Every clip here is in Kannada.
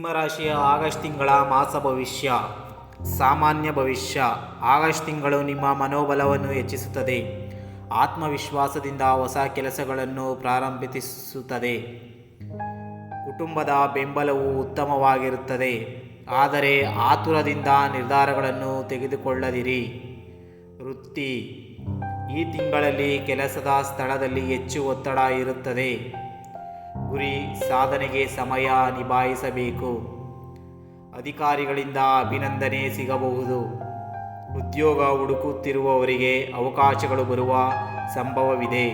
ನಿಮ್ಮ ರಾಶಿಯ ಆಗಸ್ಟ್ ತಿಂಗಳ ಮಾಸ ಭವಿಷ್ಯ. ಸಾಮಾನ್ಯ ಭವಿಷ್ಯ. ಆಗಸ್ಟ್ ತಿಂಗಳು ನಿಮ್ಮ ಮನೋಬಲವನ್ನು ಹೆಚ್ಚಿಸುತ್ತದೆ. ಆತ್ಮವಿಶ್ವಾಸದಿಂದ ಹೊಸ ಕೆಲಸಗಳನ್ನು ಪ್ರಾರಂಭಿಸುತ್ತದೆ. ಕುಟುಂಬದ ಬೆಂಬಲವು ಉತ್ತಮವಾಗಿರುತ್ತದೆ, ಆದರೆ ಆತುರದಿಂದ ನಿರ್ಧಾರಗಳನ್ನು ತೆಗೆದುಕೊಳ್ಳದಿರಿ. ವೃತ್ತಿ. ಈ ತಿಂಗಳಲ್ಲಿ ಕೆಲಸದ ಸ್ಥಳದಲ್ಲಿ ಹೆಚ್ಚು ಒತ್ತಡ ಇರುತ್ತದೆ. ಗುರಿ ಸಾಧನೆಗೆ ಸಮಯ ನಿಭಾಯಿಸಬೇಕು. ಅಧಿಕಾರಿಗಳಿಂದ ಅಭಿನಂದನೆ ಸಿಗಬಹುದು. ಉದ್ಯೋಗ ಹುಡುಕುತ್ತಿರುವವರಿಗೆ ಅವಕಾಶಗಳು ಬರುವ ಸಂಭವವಿದೆ.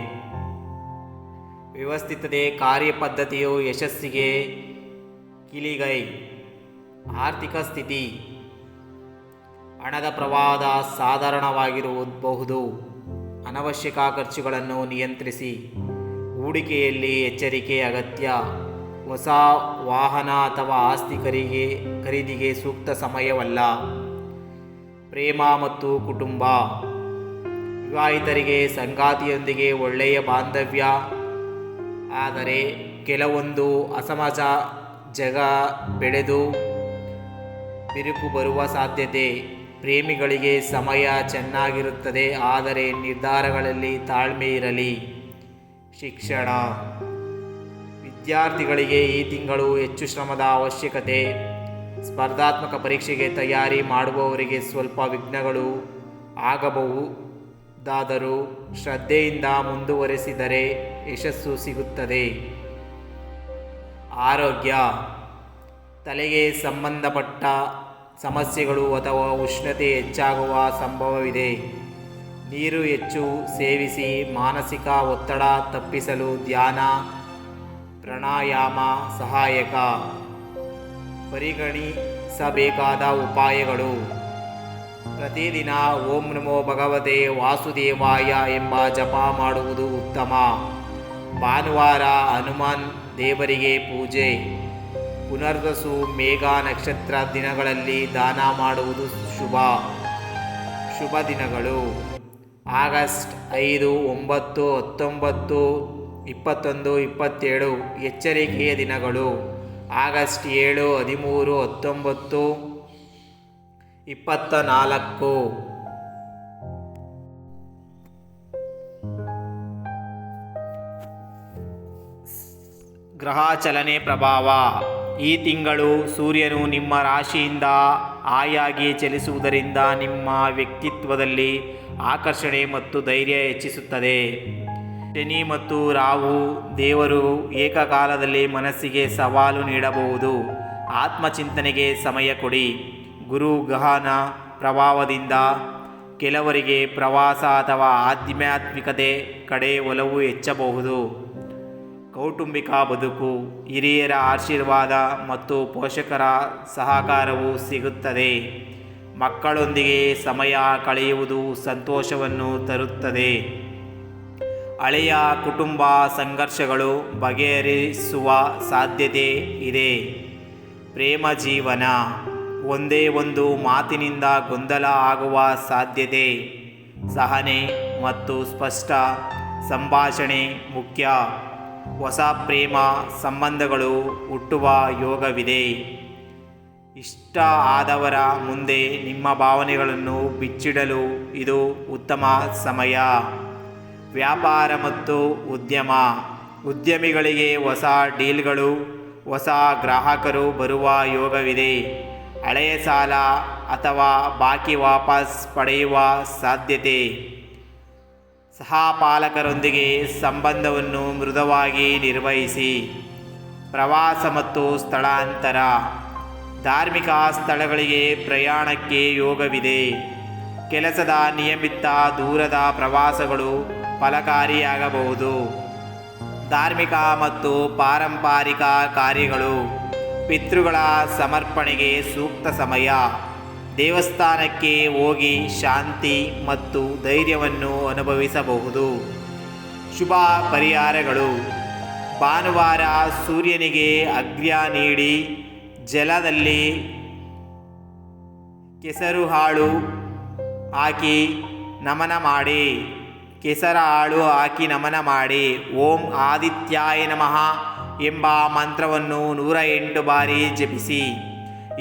ವ್ಯವಸ್ಥಿತತೆ ಕಾರ್ಯಪದ್ಧತಿಯು ಯಶಸ್ಸಿಗೆ ಕೀಲಿಗೈ. ಆರ್ಥಿಕ ಸ್ಥಿತಿ. ಹಣದ ಪ್ರವಾಹ ಸಾಧಾರಣವಾಗಿರಬಹುದು. ಅನವಶ್ಯಕ ಖರ್ಚುಗಳನ್ನು ನಿಯಂತ್ರಿಸಿ. ಹೂಡಿಕೆಯಲ್ಲಿ ಎಚ್ಚರಿಕೆ ಅಗತ್ಯ. ಹೊಸ ವಾಹನ ಅಥವಾ ಆಸ್ತಿ ಖರೀದಿಗೆ ಸೂಕ್ತ ಸಮಯವಲ್ಲ. ಪ್ರೇಮ ಮತ್ತು ಕುಟುಂಬ. ವಿವಾಹಿತರಿಗೆ ಸಂಗಾತಿಯೊಂದಿಗೆ ಒಳ್ಳೆಯ ಬಾಂಧವ್ಯ, ಆದರೆ ಕೆಲವೊಂದು ಅಸಮಂಜಸ ಬೆಳೆದು ಬಿರುಕು ಬರುವ ಸಾಧ್ಯತೆ. ಪ್ರೇಮಿಗಳಿಗೆ ಸಮಯ ಚೆನ್ನಾಗಿರುತ್ತದೆ, ಆದರೆ ನಿರ್ಧಾರಗಳಲ್ಲಿ ತಾಳ್ಮೆ ಇರಲಿ. ಶಿಕ್ಷಣ. ವಿದ್ಯಾರ್ಥಿಗಳಿಗೆ ಈ ತಿಂಗಳು ಹೆಚ್ಚು ಶ್ರಮದ ಅವಶ್ಯಕತೆ. ಸ್ಪರ್ಧಾತ್ಮಕ ಪರೀಕ್ಷೆಗೆ ತಯಾರಿ ಮಾಡುವವರಿಗೆ ಸ್ವಲ್ಪ ವಿಘ್ನಗಳು ಆಗಬಹುದಾದರೂ ಶ್ರದ್ಧೆಯಿಂದ ಮುಂದುವರೆಸಿದರೆ ಯಶಸ್ಸು ಸಿಗುತ್ತದೆ. ಆರೋಗ್ಯ. ತಲೆಗೆ ಸಂಬಂಧಪಟ್ಟ ಸಮಸ್ಯೆಗಳು ಅಥವಾ ಉಷ್ಣತೆ ಹೆಚ್ಚಾಗುವ ಸಂಭವವಿದೆ. ನೀರು ಹೆಚ್ಚು ಸೇವಿಸಿ. ಮಾನಸಿಕ ಒತ್ತಡ ತಪ್ಪಿಸಲು ಧ್ಯಾನ, ಪ್ರಾಣಾಯಾಮ ಸಹಾಯಕ. ಪರಿಗಣಿಸಬೇಕಾದ ಉಪಾಯಗಳು: ಪ್ರತಿದಿನ ಓಂ ನಮೋ ಭಗವತೆ ವಾಸುದೇವಾಯ ಎಂಬ ಜಪ ಮಾಡುವುದು ಉತ್ತಮ. ಭಾನುವಾರ ಹನುಮಾನ್ ದೇವರಿಗೆ ಪೂಜೆ. ಪುನರ್ವಸು ಮೇಘ ನಕ್ಷತ್ರ ದಿನಗಳಲ್ಲಿ ದಾನ ಮಾಡುವುದು ಶುಭ. ಶುಭ ದಿನಗಳು: ಆಗಸ್ಟ್ 5, 9, 19, 21, 27. ಎಚ್ಚರಿಕೆಯ ದಿನಗಳು: ಆಗಸ್ಟ್ 7, 13, 19, 24. ಗ್ರಹ ಚಲನೆ ಪ್ರಭಾವ. ಈ ತಿಂಗಳು ಸೂರ್ಯನು ನಿಮ್ಮ ರಾಶಿಯಿಂದ ಆಯಾಗಿ ಚಲಿಸುವುದರಿಂದ ನಿಮ್ಮ ವ್ಯಕ್ತಿತ್ವದಲ್ಲಿ ಆಕರ್ಷಣೆ ಮತ್ತು ಧೈರ್ಯ ಹೆಚ್ಚಿಸುತ್ತದೆ. ಶನಿ ಮತ್ತು ರಾಹು ದೇವರು ಏಕಕಾಲದಲ್ಲಿ ಮನಸ್ಸಿಗೆ ಸವಾಲು ನೀಡಬಹುದು. ಆತ್ಮಚಿಂತನೆಗೆ ಸಮಯ ಕೊಡಿ. ಗುರು ಗ್ರಹನ ಪ್ರಭಾವದಿಂದ ಕೆಲವರಿಗೆ ಪ್ರವಾಸ ಅಥವಾ ಆಧ್ಯಾತ್ಮಿಕತೆ ಕಡೆ ಒಲವು ಹೆಚ್ಚಬಹುದು. ಕೌಟುಂಬಿಕ ಬದುಕು. ಹಿರಿಯರ ಆಶೀರ್ವಾದ ಮತ್ತು ಪೋಷಕರ ಸಹಕಾರವು ಸಿಗುತ್ತದೆ. ಮಕ್ಕಳೊಂದಿಗೆ ಸಮಯ ಕಳೆಯುವುದು ಸಂತೋಷವನ್ನು ತರುತ್ತದೆ. ಹಳೆಯ ಕುಟುಂಬ ಸಂಘರ್ಷಗಳು ಬಗೆಹರಿಸುವ ಸಾಧ್ಯತೆ ಇದೆ. ಪ್ರೇಮ ಜೀವನ. ಒಂದೇ ಒಂದು ಮಾತಿನಿಂದ ಗೊಂದಲ ಆಗುವ ಸಾಧ್ಯತೆ. ಸಹನೆ ಮತ್ತು ಸ್ಪಷ್ಟ ಸಂಭಾಷಣೆ ಮುಖ್ಯ. ಹೊಸ ಪ್ರೇಮ ಸಂಬಂಧಗಳು ಹುಟ್ಟುವ ಯೋಗವಿದೆ. ಇಷ್ಟ ಆದವರ ಮುಂದೆ ನಿಮ್ಮ ಭಾವನೆಗಳನ್ನು ಬಿಚ್ಚಿಡಲು ಇದು ಉತ್ತಮ ಸಮಯ. ವ್ಯಾಪಾರ ಮತ್ತು ಉದ್ಯಮ. ಉದ್ಯಮಿಗಳಿಗೆ ಹೊಸ ಡೀಲ್ಗಳು, ಹೊಸ ಗ್ರಾಹಕರು ಬರುವ ಯೋಗವಿದೆ. ಹಳೆಯ ಸಾಲ ಅಥವಾ ಬಾಕಿ ವಾಪಸ್ ಪಡೆಯುವ ಸಾಧ್ಯತೆ. ಸಹಪಾಲಕರೊಂದಿಗೆ ಸಂಬಂಧವನ್ನು ಮೃದುವಾಗಿ ನಿರ್ವಹಿಸಿ. ಪ್ರವಾಸ ಮತ್ತು ಸ್ಥಳಾಂತರ. ಧಾರ್ಮಿಕ ಸ್ಥಳಗಳಿಗೆ ಪ್ರಯಾಣಕ್ಕೆ ಯೋಗವಿದೆ. ಕೆಲಸದ ನಿಯಮಿತ ದೂರದ ಪ್ರವಾಸಗಳು ಫಲಕಾರಿಯಾಗಬಹುದು. ಧಾರ್ಮಿಕ ಮತ್ತು ಪಾರಂಪರಿಕ ಕಾರ್ಯಗಳು. ಪಿತೃಗಳ ಸಮರ್ಪಣೆಗೆ ಸೂಕ್ತ ಸಮಯ. ದೇವಸ್ಥಾನಕ್ಕೆ ಹೋಗಿ ಶಾಂತಿ ಮತ್ತು ಧೈರ್ಯವನ್ನು ಅನುಭವಿಸಬಹುದು. ಶುಭ ಪರಿಹಾರಗಳು: ಭಾನುವಾರ ಸೂರ್ಯನಿಗೆ ಅರ್ಘ್ಯ ನೀಡಿ. ಜಲದಲ್ಲಿ ಕೆಸರುಹಾಳು ಹಾಕಿ ನಮನ ಮಾಡಿ. ಓಂ ಆದಿತ್ಯಾಯ ನಮಃ, ಎಂಬ ಮಂತ್ರವನ್ನು 108 ಬಾರಿ ಜಪಿಸಿ.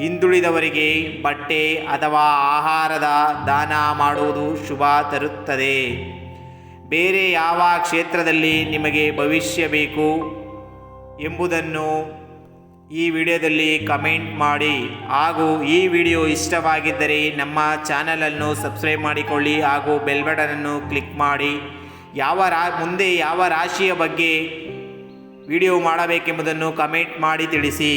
ಹಿಂದುಳಿದವರಿಗೆ ಬಟ್ಟೆ ಅಥವಾ ಆಹಾರದ ದಾನ ಮಾಡುವುದು ಶುಭ ತರುತ್ತದೆ. ಬೇರೆ ಯಾವ ಕ್ಷೇತ್ರದಲ್ಲಿ ನಿಮಗೆ ಭವಿಷ್ಯ ಬೇಕು ಎಂಬುದನ್ನು ಈ ವಿಡಿಯೋದಲ್ಲಿ ಕಮೆಂಟ್ ಮಾಡಿ. ಹಾಗೂ ಈ ವಿಡಿಯೋ ಇಷ್ಟವಾಗಿದ್ದರೆ ನಮ್ಮ ಚಾನಲನ್ನು ಸಬ್ಸ್ಕ್ರೈಬ್ ಮಾಡಿಕೊಳ್ಳಿ ಹಾಗೂ ಬೆಲ್ ಬಟನನ್ನು ಕ್ಲಿಕ್ ಮಾಡಿ. ಮುಂದೆ ಯಾವ ರಾಶಿಯ ಬಗ್ಗೆ ವಿಡಿಯೋ ಮಾಡಬೇಕೆಂಬುದನ್ನು ಕಮೆಂಟ್ ಮಾಡಿ ತಿಳಿಸಿ.